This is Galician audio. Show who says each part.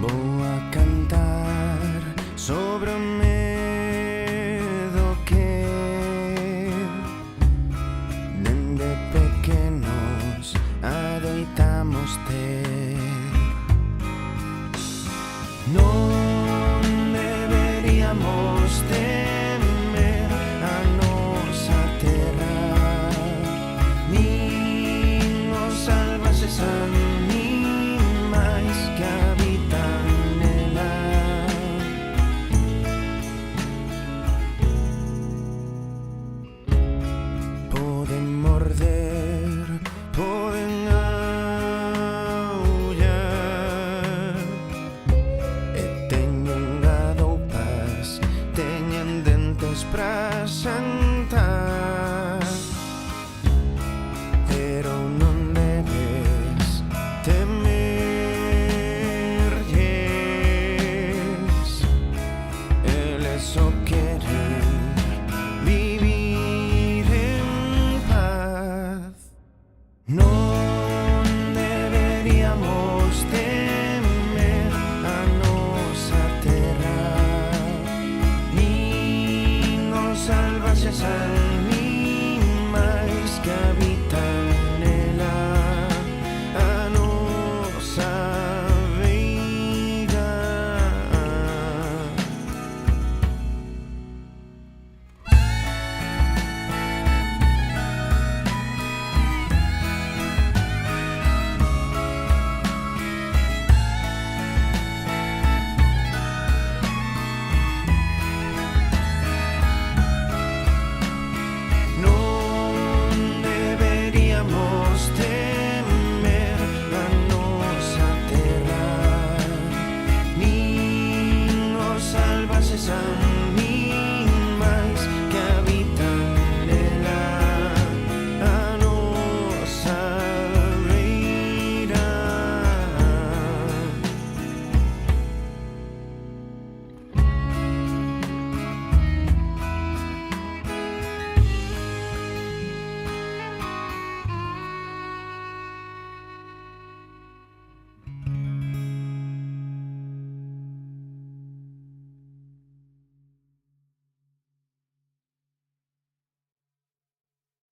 Speaker 1: Vou a cantar sobre o medo que dende pequenos adoitamos ter. Non deberíamos temer a nosa terra, nin os salvaxes animais que habitan nela. Poden morder, poden aullar, e teñen gadoupas, teñen dentes pra xantar, pero non debes temerlles. Eles só queren vivir en paz. No